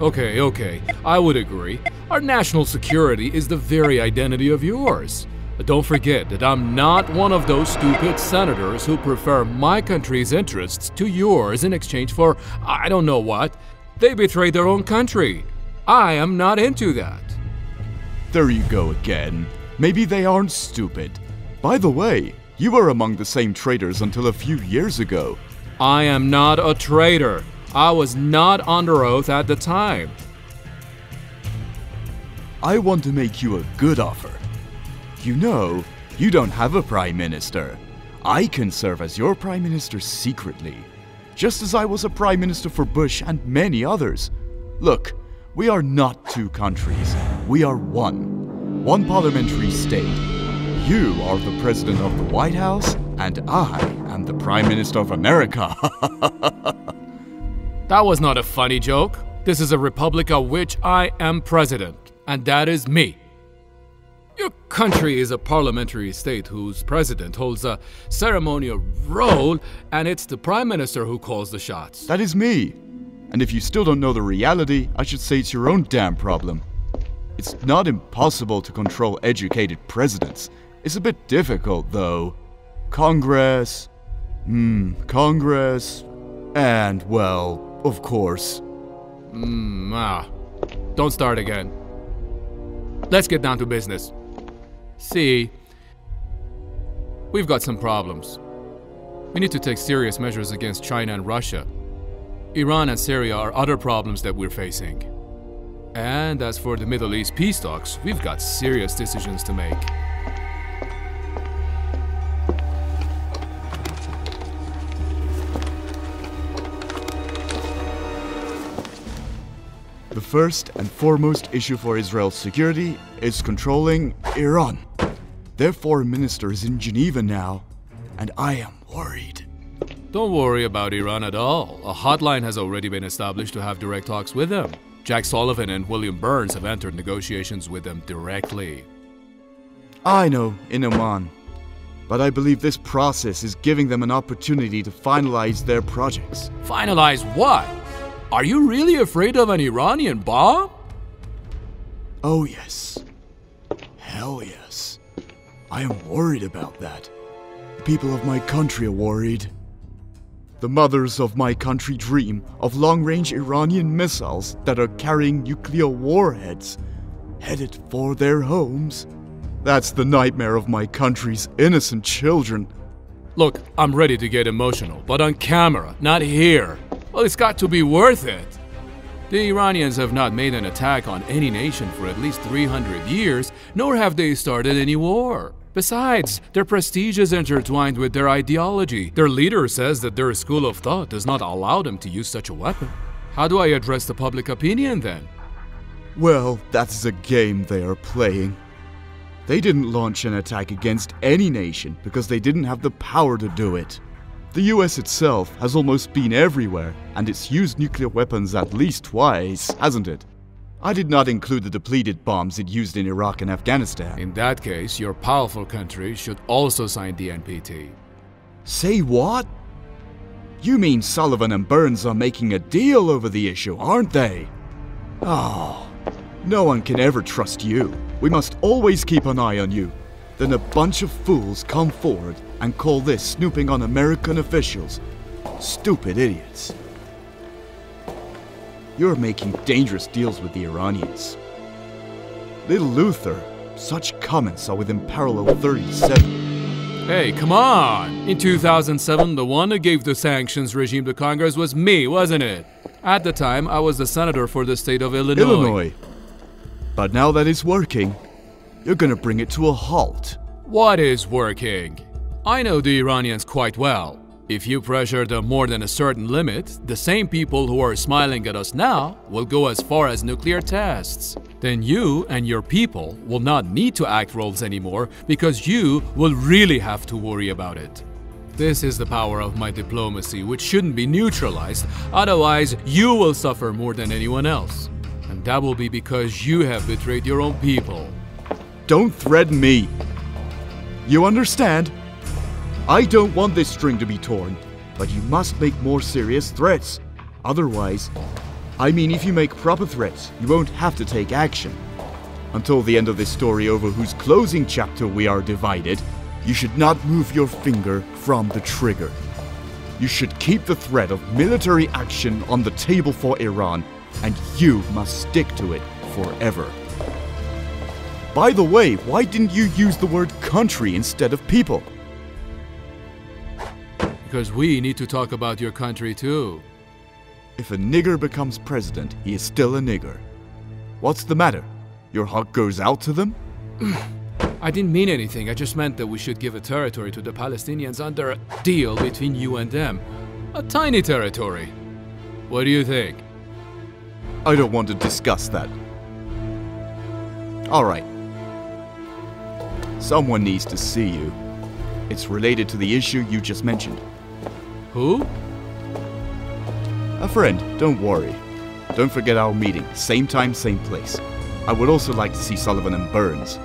Okay, I would agree. Our national security is the very identity of yours. But don't forget that I'm not one of those stupid senators who prefer my country's interests to yours in exchange for I don't know what. They betrayed their own country. I am not into that. There you go again. Maybe they aren't stupid. By the way, you were among the same traitors until a few years ago. I am not a traitor. I was not under oath at the time. I want to make you a good offer. You know, you don't have a prime minister. I can serve as your prime minister secretly, just as I was a prime minister for Bush and many others. Look, we are not two countries. We are one parliamentary state. You are the president of the White House, and I am the Prime Minister of America. That was not a funny joke. This is a republic of which I am president, and that is me. Your country is a parliamentary state whose president holds a ceremonial role, and it's the Prime Minister who calls the shots. That is me. And if you still don't know the reality, I should say it's your own damn problem. It's not impossible to control educated presidents. It's a bit difficult, though. Congress, and, well, of course. Don't start again. Let's get down to business. See, we've got some problems. We need to take serious measures against China and Russia. Iran and Syria are other problems that we're facing. And as for the Middle East peace talks, we've got serious decisions to make. The first and foremost issue for Israel's security is controlling Iran. Their foreign minister is in Geneva now, and I am worried. Don't worry about Iran at all. A hotline has already been established to have direct talks with them. Jack Sullivan and William Burns have entered negotiations with them directly. I know, in Oman. But I believe this process is giving them an opportunity to finalize their projects. Finalize what? Are you really afraid of an Iranian bomb? Oh yes. Hell yes. I am worried about that. The people of my country are worried. The mothers of my country dream of long-range Iranian missiles that are carrying nuclear warheads, headed for their homes. That's the nightmare of my country's innocent children. Look, I'm ready to get emotional, but on camera, not here. Well, it's got to be worth it. The Iranians have not made an attack on any nation for at least 300 years, nor have they started any war. Besides, their prestige is intertwined with their ideology. Their leader says that their school of thought does not allow them to use such a weapon. How do I address the public opinion then? Well, that's a game they are playing. They didn't launch an attack against any nation because they didn't have the power to do it. The US itself has almost been everywhere, and it's used nuclear weapons at least twice, hasn't it? I did not include the depleted bombs it used in Iraq and Afghanistan. In that case, your powerful country should also sign the NPT. Say what? You mean Sullivan and Burns are making a deal over the issue, aren't they? Oh, no one can ever trust you. We must always keep an eye on you. Then a bunch of fools come forward and call this snooping on American officials. Stupid idiots. You're making dangerous deals with the Iranians. Little Luther, such comments are within parallel 37. Hey, come on! In 2007, the one who gave the sanctions regime to Congress was me, wasn't it? At the time, I was the senator for the state of Illinois. But now that it's working, you're gonna bring it to a halt. What is working? I know the Iranians quite well. If you pressure them more than a certain limit, the same people who are smiling at us now will go as far as nuclear tests. Then you and your people will not need to act roles anymore because you will really have to worry about it. This is the power of my diplomacy, which shouldn't be neutralized, otherwise you will suffer more than anyone else. And that will be because you have betrayed your own people. Don't threaten me. You understand? I don't want this string to be torn, but you must make more serious threats. Otherwise, I mean, if you make proper threats, you won't have to take action. Until the end of this story over whose closing chapter we are divided, you should not move your finger from the trigger. You should keep the threat of military action on the table for Iran, and you must stick to it forever. By the way, why didn't you use the word country instead of people? Because we need to talk about your country too. If a nigger becomes president, he is still a nigger. What's the matter? Your heart goes out to them? I didn't mean anything. I just meant that we should give a territory to the Palestinians under a deal between you and them. A tiny territory. What do you think? I don't want to discuss that. Alright. Someone needs to see you. It's related to the issue you just mentioned. Who? A friend, don't worry. Don't forget our meeting. Same time, same place. I would also like to see Sullivan and Burns.